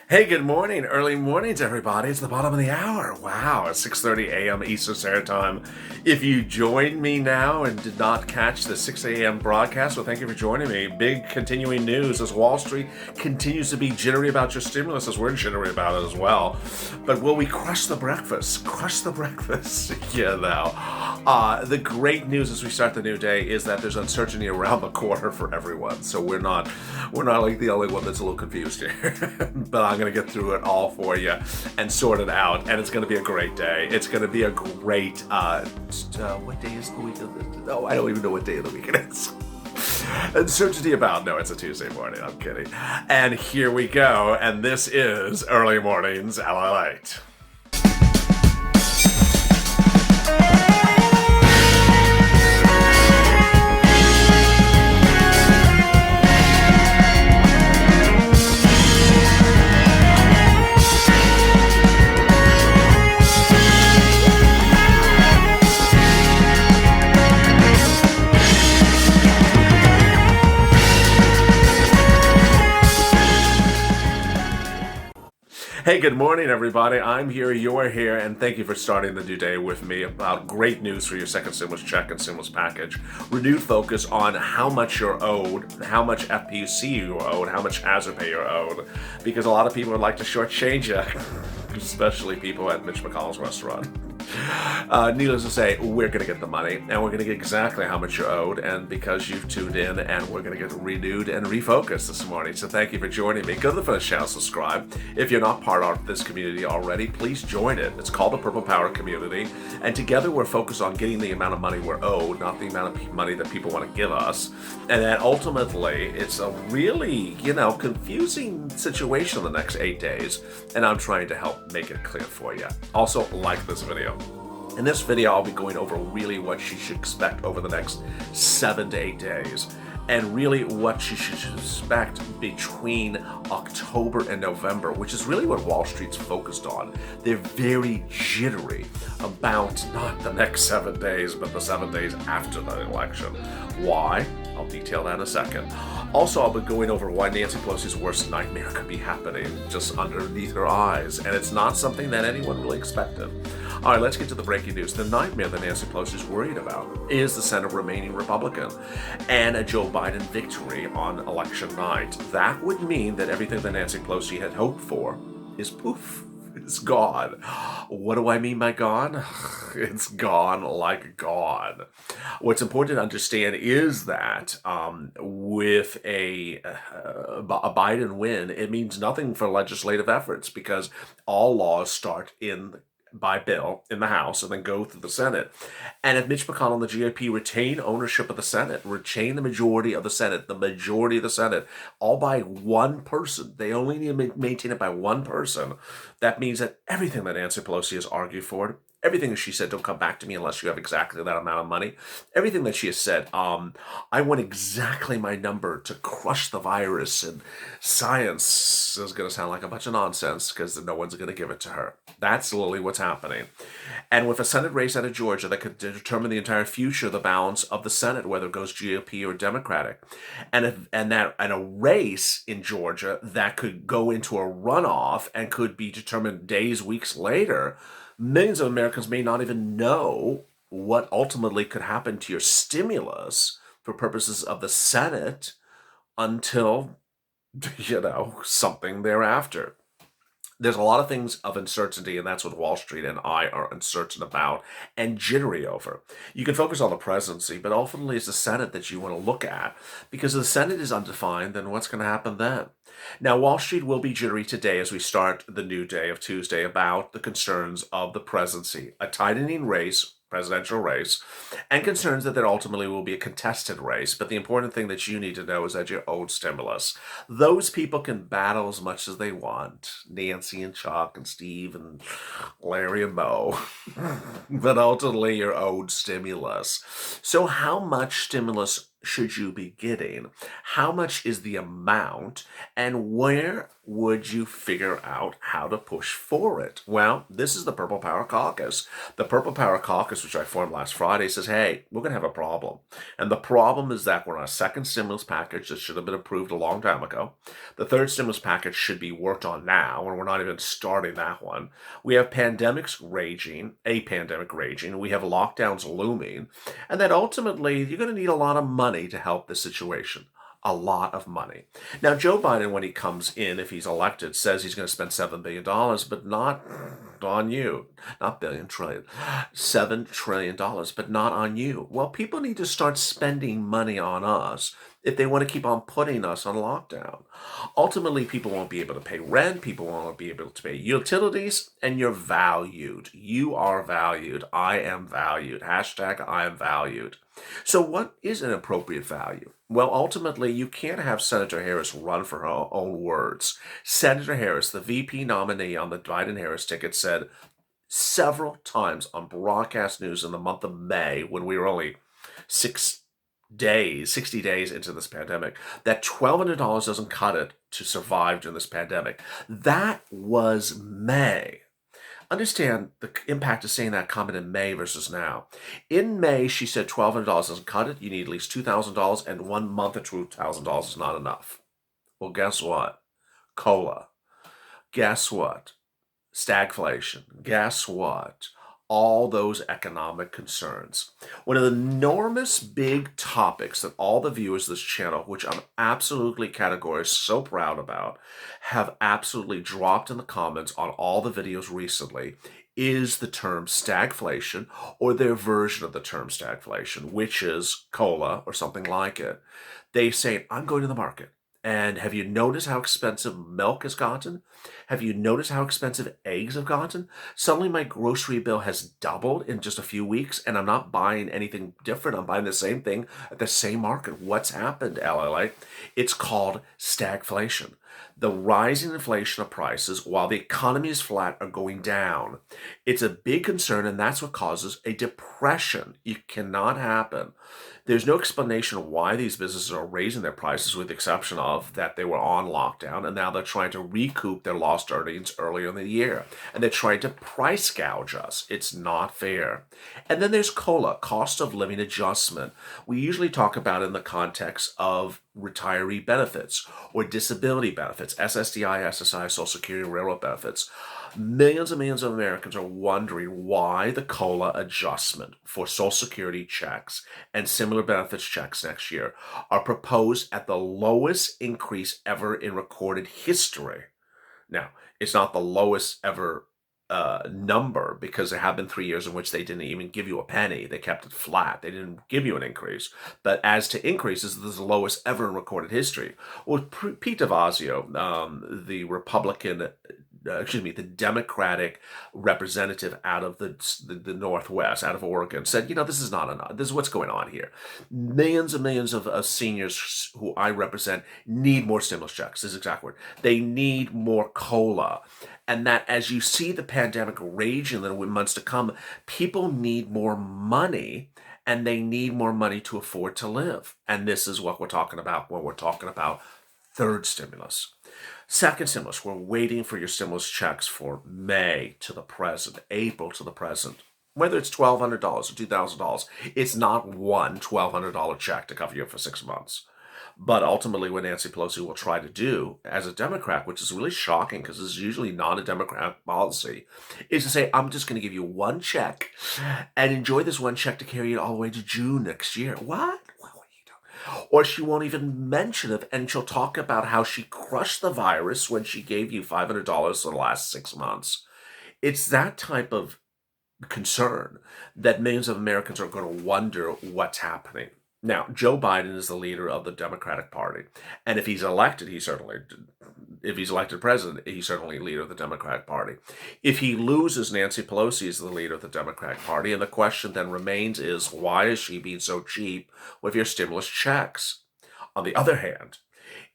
Hey, good morning. Early mornings, everybody. It's the bottom of the hour. Wow, it's 6:30 a.m. Eastern Standard Time. If you joined me now and did not catch the 6 a.m. broadcast, well, thank you for joining me. Big continuing news as Wall Street continues to be jittery about your stimulus, as we're jittery about it as well. But will we crush the breakfast? Crush the breakfast? The great news as we start the new day is that there's uncertainty around the corner for everyone. So we're not like the only one that's a little confused here. But I'm going to get through it all for you and sort it out, and it's going to be a great day. It's going to be a great, what day is the week of this? No, I don't even know what day of the week it is. Uncertainty about, no, it's a Tuesday morning, I'm kidding. And here we go, and this is Early Mornings LALATE. Hey, good morning, everybody. I'm here, you're here, and thank you for starting the new day with me about great news for your second stimulus check and stimulus package. Renewed focus on how much you're owed, how much FPUC you're owed, how much hazard pay you're owed, because a lot of people would like to shortchange you, especially people at Mitch McConnell's restaurant. Needless to say, we're going to get the money, and we're going to get exactly how much you're owed, and because you've tuned in, and we're going to get renewed and refocused this morning. So thank you for joining me. Go to the first channel, subscribe. If you're not part of this community already, please join it. It's called the Purple Power Community, and together we're focused on getting the amount of money we're owed, not the amount of money that people want to give us. And then ultimately, it's a really, confusing situation the next 8 days, and I'm trying to help make it clear for you. Also, like this video. In this video, I'll be going over really what you should expect over the next 7 to 8 days, and really what you should expect between October and November, which is really what Wall Street's focused on. They're very jittery about not the next 7 days, but the 7 days after the election. Why? I'll detail that in a second. Also, I'll be going over why Nancy Pelosi's worst nightmare could be happening just underneath her eyes, and it's not something that anyone really expected. All right, let's get to the breaking news. The nightmare that Nancy Pelosi is worried about is the Senate remaining Republican and a Joe Biden victory on election night. That would mean that everything that Nancy Pelosi had hoped for is poof. It's gone. What do I mean by gone? It's gone like gone. What's important to understand is that with a Biden win, it means nothing for legislative efforts because all laws start by bill in the House and then go through the Senate. And if Mitch McConnell and the GOP retain ownership of the Senate, retain the majority of the Senate, all by one person, they only need to maintain it by one person, that means that everything that Nancy Pelosi has argued for, everything that she said, don't come back to me unless you have exactly that amount of money, everything that she has said, I want exactly my number to crush the virus, and science is going to sound like a bunch of nonsense because no one's going to give it to her. That's literally what's happening. And with a Senate race out of Georgia that could determine the entire future, the balance of the Senate, whether it goes GOP or Democratic, and a race in Georgia that could go into a runoff and could be determined days, weeks later, millions of Americans may not even know what ultimately could happen to your stimulus for purposes of the Senate until, something thereafter. There's a lot of things of uncertainty, and that's what Wall Street and I are uncertain about and jittery over. You can focus on the presidency, but ultimately it's the Senate that you want to look at, because if the Senate is undefined, then what's going to happen then? Now, Wall Street will be jittery today as we start the new day of Tuesday about the concerns of the presidency, a tightening race, presidential race, and concerns that there ultimately will be a contested race. But the important thing that you need to know is that you're owed stimulus. Those people can battle as much as they want, Nancy and Chuck and Steve and Larry and Mo, but ultimately you're owed stimulus. So how much stimulus should you be getting? How much is the amount? And where would you figure out how to push for it? Well, this is the Purple Power Caucus. The Purple Power Caucus, which I formed last Friday, says, hey, we're going to have a problem. And the problem is that we're on a second stimulus package that should have been approved a long time ago. The third stimulus package should be worked on now, and we're not even starting that one. We have pandemics raging, a pandemic raging. We have lockdowns looming. And that ultimately, you're going to need a lot of money to help the situation. A lot of money. Now, Joe Biden, when he comes in, if he's elected, says he's going to spend $7 billion, but not on you. Not billion, trillion. $7 trillion, but not on you. Well, people need to start spending money on us if they want to keep on putting us on lockdown. Ultimately, people won't be able to pay rent, people won't be able to pay utilities, and you're valued. You are valued. I am valued. Hashtag I am valued. So what is an appropriate value? Well, ultimately, you can't have Senator Harris run for her own words. Senator Harris, the VP nominee on the Biden-Harris ticket, said several times on broadcast news in the month of May, when we were only 60 days into this pandemic, that $1,200 doesn't cut it to survive during this pandemic. That was May. Understand the impact of saying that comment in May versus now. In May, she said $1,200 doesn't cut it. You need at least $2,000, and 1 month of $2,000 is not enough. Well, guess what? COLA. Guess what? Stagflation. Guess what? All those economic concerns. One of the enormous big topics that all the viewers of this channel, which I'm absolutely categorically so proud about, have absolutely dropped in the comments on all the videos recently, is the term stagflation, or their version of the term stagflation, which is COLA or something like it. They say, I'm going to the market. And have you noticed how expensive milk has gotten? Have you noticed how expensive eggs have gotten? Suddenly my grocery bill has doubled in just a few weeks, and I'm not buying anything different. I'm buying the same thing at the same market. What's happened, LALATE? It's called stagflation. The rising inflation of prices, while the economy is flat, are going down. It's a big concern, and that's what causes a depression. It cannot happen. There's no explanation why these businesses are raising their prices, with the exception of that they were on lockdown and now they're trying to recoup their lost earnings earlier in the year. And they're trying to price gouge us. It's not fair. And then there's COLA, cost of living adjustment. We usually talk about it in the context of retiree benefits or disability benefits, SSDI, SSI, Social Security, railroad benefits. Millions and millions of Americans are wondering why the COLA adjustment for Social Security checks and similar benefits checks next year are proposed at the lowest increase ever in recorded history. Now, it's not the lowest ever number, because there have been 3 years in which they didn't even give you a penny. They kept it flat. They didn't give you an increase. But as to increases, this is the lowest ever in recorded history. Well, Pete DeVazio, the Republican, the Democratic representative out of the Northwest, out of Oregon, said, this is not enough. This is what's going on here. Millions and millions of seniors who I represent need more stimulus checks. This is the exact word. They need more COLA. And that as you see the pandemic rage in the months to come, people need more money, and they need more money to afford to live. And this is what we're talking about when we're talking about third stimulus. Second stimulus, we're waiting for your stimulus checks for May to the present, April to the present. Whether it's $1,200 or $2,000, it's not one $1,200 check to cover you for 6 months. But ultimately, what Nancy Pelosi will try to do as a Democrat, which is really shocking because this is usually not a Democrat policy, is to say, I'm just going to give you one check and enjoy this one check to carry it all the way to June next year. What? What are you doing? Or she won't even mention it, and she'll talk about how she crushed the virus when she gave you $500 for the last 6 months. It's that type of concern that millions of Americans are going to wonder what's happening. Now, Joe Biden is the leader of the Democratic Party, and if he's elected president, he's certainly leader of the Democratic Party. If he loses, Nancy Pelosi is the leader of the Democratic Party, and the question then remains is, why is she being so cheap with your stimulus checks? On the other hand,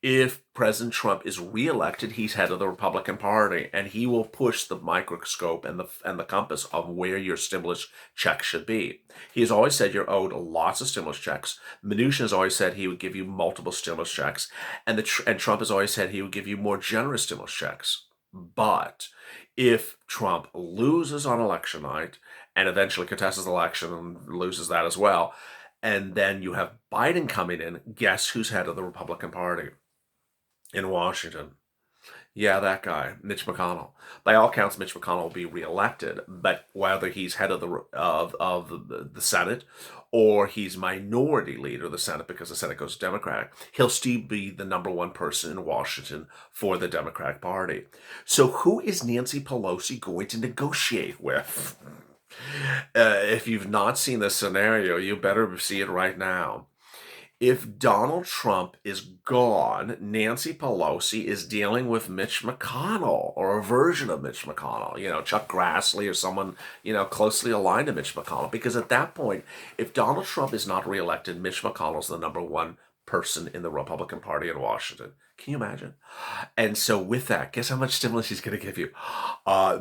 If President Trump is reelected, he's head of the Republican Party, and he will push the microscope and the compass of where your stimulus check should be. He has always said you're owed lots of stimulus checks. Mnuchin has always said he would give you multiple stimulus checks, and Trump has always said he would give you more generous stimulus checks. But if Trump loses on election night and eventually contests the election and loses that as well, and then you have Biden coming in, guess who's head of the Republican Party in Washington? Yeah, that guy, Mitch McConnell. By all counts, Mitch McConnell will be reelected, but whether he's head of the Senate or he's minority leader of the Senate because the Senate goes Democratic, he'll still be the number one person in Washington for the Democratic Party. So who is Nancy Pelosi going to negotiate with? If you've not seen this scenario, you better see it right now. If Donald Trump is gone, Nancy Pelosi is dealing with Mitch McConnell or a version of Mitch McConnell, Chuck Grassley or someone, closely aligned to Mitch McConnell. Because at that point, if Donald Trump is not reelected, Mitch McConnell's the number one person in the Republican Party in Washington. Can you imagine? And so with that, guess how much stimulus he's going to give you?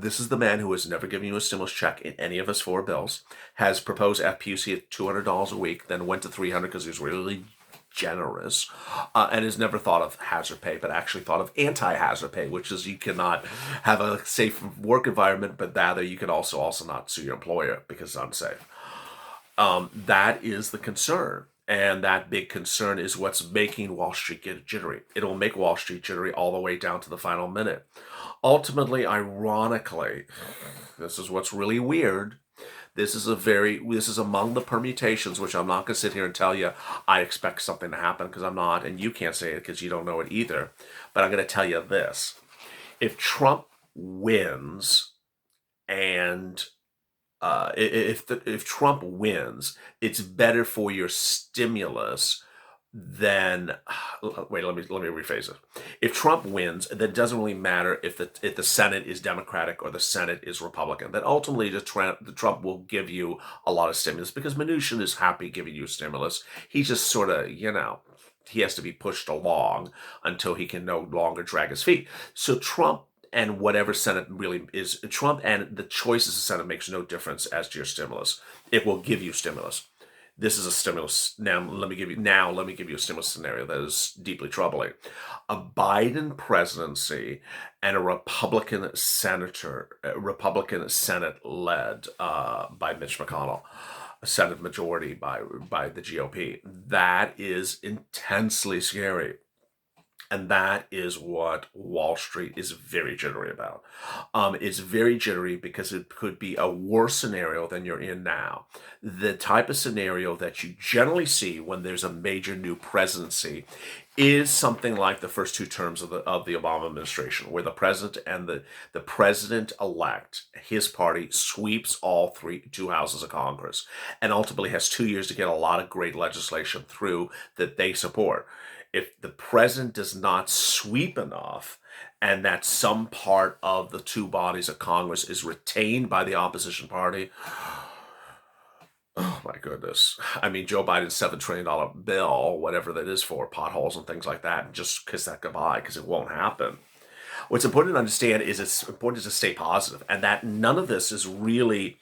This is the man who has never given you a stimulus check in any of his four bills, has proposed FPUC at $200 a week, then went to $300 because he was really generous, and has never thought of hazard pay, but actually thought of anti-hazard pay, which is you cannot have a safe work environment, but rather you can also not sue your employer because it's unsafe. That is the concern. And that big concern is what's making Wall Street get jittery. It'll make Wall Street jittery all the way down to the final minute. Ultimately, ironically, this is what's really weird. This is among the permutations, which I'm not going to sit here and tell you I expect something to happen because I'm not, and you can't say it because you don't know it either. But I'm going to tell you this. If Trump wins and if Trump wins, it's better for your stimulus than wait. Let me rephrase it. If Trump wins, then it doesn't really matter if the Senate is Democratic or the Senate is Republican. That ultimately the Trump will give you a lot of stimulus because Mnuchin is happy giving you stimulus. He just sort of he has to be pushed along until he can no longer drag his feet. So Trump and whatever Senate really is, Trump and the choices of Senate makes no difference as to your stimulus. It will give you stimulus. This is a stimulus. Now let me give you a stimulus scenario that is deeply troubling. A Biden presidency and a Republican Senate led by Mitch McConnell, a Senate majority by the GOP. That is intensely scary. And that is what Wall Street is very jittery about. It's very jittery because it could be a worse scenario than you're in now. The type of scenario that you generally see when there's a major new presidency is something like the first two terms of the Obama administration, where the president and the president-elect, his party, sweeps all two houses of Congress and ultimately has 2 years to get a lot of great legislation through that they support. If the president does not sweep enough and that some part of the two bodies of Congress is retained by the opposition party, oh my goodness. I mean, Joe Biden's $7 trillion bill, whatever that is for, potholes and things like that, just kiss that goodbye because it won't happen. What's important to understand is it's important to stay positive and that none of this is really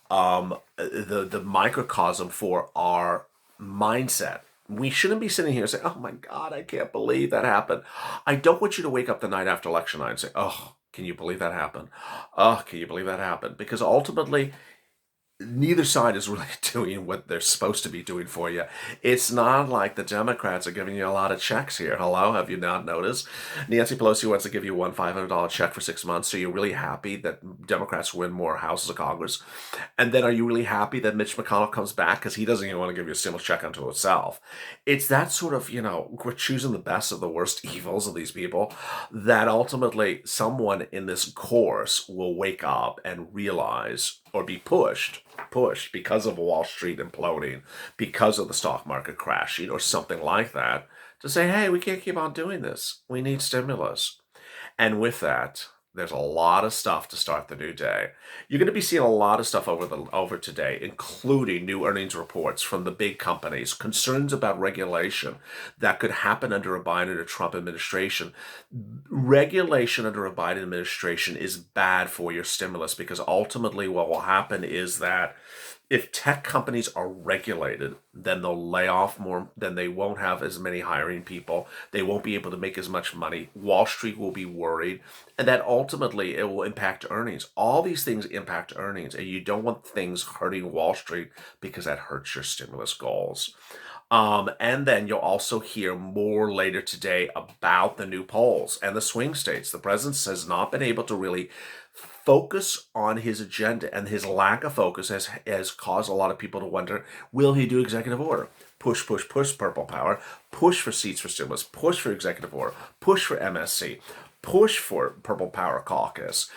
the microcosm for our mindset. We shouldn't be sitting here saying, oh my God, I can't believe that happened. I don't want you to wake up the night after election night and say, oh, can you believe that happened? Oh, can you believe that happened? Because ultimately, neither side is really doing what they're supposed to be doing for you. It's not like the Democrats are giving you a lot of checks here. Hello, have you not noticed? Nancy Pelosi wants to give you one $500 check for 6 months, so you're really happy that Democrats win more houses of Congress? And then are you really happy that Mitch McConnell comes back because he doesn't even want to give you a stimulus check unto himself? It's that sort of, we're choosing the best of the worst evils of these people that ultimately someone in this course will wake up and realize or be pushed because of Wall Street imploding, because of the stock market crashing, or something like that, to say, hey, we can't keep on doing this. We need stimulus. And with that, There's a lot of stuff to start the new day. You're going to be seeing a lot of stuff over today, including new earnings reports from the big companies, concerns about regulation that could happen under a Biden or Trump administration. Regulation under a Biden administration is bad for your stimulus because ultimately what will happen is that if tech companies are regulated, then they'll lay off more, then they won't have as many hiring people. They won't be able to make as much money. Wall Street will be worried, and that ultimately it will impact earnings. All these things impact earnings, and you don't want things hurting Wall Street because that hurts your stimulus goals. And then you'll also hear more later today about the new polls and the swing states. The president has not been able to really focus on his agenda, and his lack of focus has caused a lot of people to wonder, will he do executive order? Push, push, push purple power, push for seats for stimulus, push for executive order, push for MSC, push for purple power caucus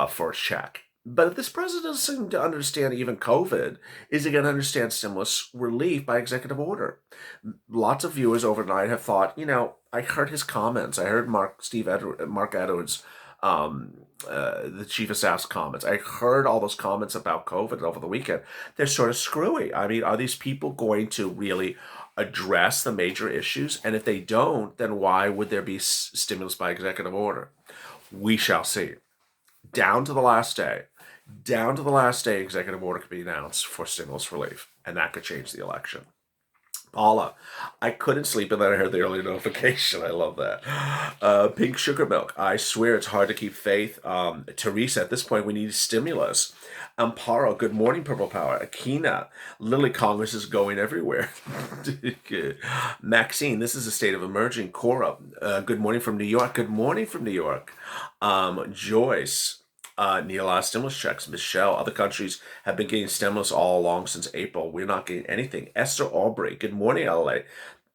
for a check. But this president doesn't seem to understand even COVID. Is he going to understand stimulus relief by executive order? Lots of viewers overnight have thought, I heard his comments. I heard Mark Edwards, the chief of staff's comments. I heard all those comments about COVID over the weekend. They're sort of screwy. I mean, are these people going to really address the major issues? And if they don't, then why would there be stimulus by executive order? We shall see. Down to the last day, executive order could be announced for stimulus relief, and that could change the election. Paula, I couldn't sleep and then I heard the early notification. I love that. Pink sugar milk. I swear it's hard to keep faith. Teresa, at this point, we need stimulus. Amparo, good morning, Purple Power. Akina, literally Congress is going everywhere. Maxine, this is a state of emerging. Cora, good morning from New York. Good morning from New York. Joyce, need a lot of stimulus checks. Michelle, other countries have been getting stimulus all along since April. We're not getting anything. Esther Aubrey, good morning, LA.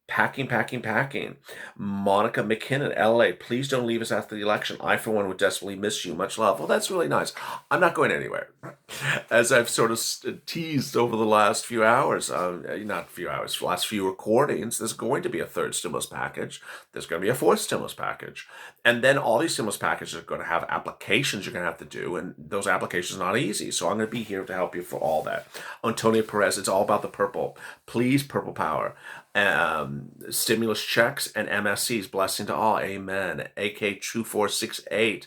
Packing. Monica McKinnon, LA, please don't leave us after the election. I, for one, would desperately miss you. Much love. Well, that's really nice. I'm not going anywhere. As I've sort of teased over the last few hours, last few recordings, there's going to be a third stimulus package. There's going to be a fourth stimulus package. And then all these stimulus packages are going to have applications you're going to have to do, and those applications are not easy. So I'm going to be here to help you for all that. Antonio Perez, it's all about the purple. Please, Purple Power. Stimulus checks and MSCs. Blessing to all. Amen. AK2468.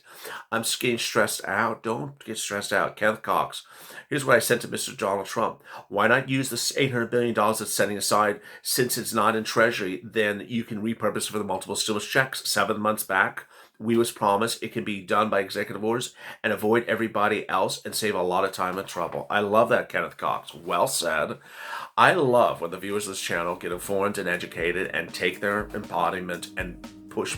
I'm getting stressed out. Don't get stressed out. Kenneth Cox. Here's what I said to Mr. Donald Trump. Why not use this $800 billion that's setting aside, since it's not in Treasury? Then you can repurpose for the multiple stimulus checks. 7 months back, we was promised it can be done by executive orders and avoid everybody else and save a lot of time and trouble. I love that, Kenneth Cox. Well said. I love when the viewers of this channel get informed and educated and take their embodiment and push.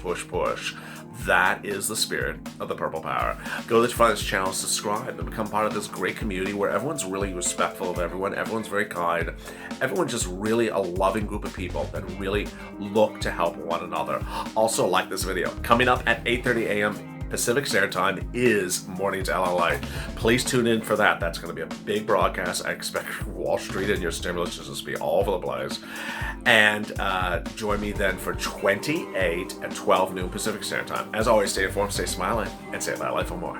That is the spirit of the Purple Power. Go to the front of this channel, subscribe, and become part of this great community where everyone's really respectful of everyone. Everyone's very kind. Everyone's just really a loving group of people that really look to help one another. Also, like this video. Coming up at 8:30 a.m. Pacific Standard Time is Mornings LALATE. Please tune in for that. That's going to be a big broadcast. I expect Wall Street and your stimulus to just be all over the place. And join me then for 28 and 12 noon Pacific Standard Time. As always, stay informed, stay smiling, and stay LALATE for more.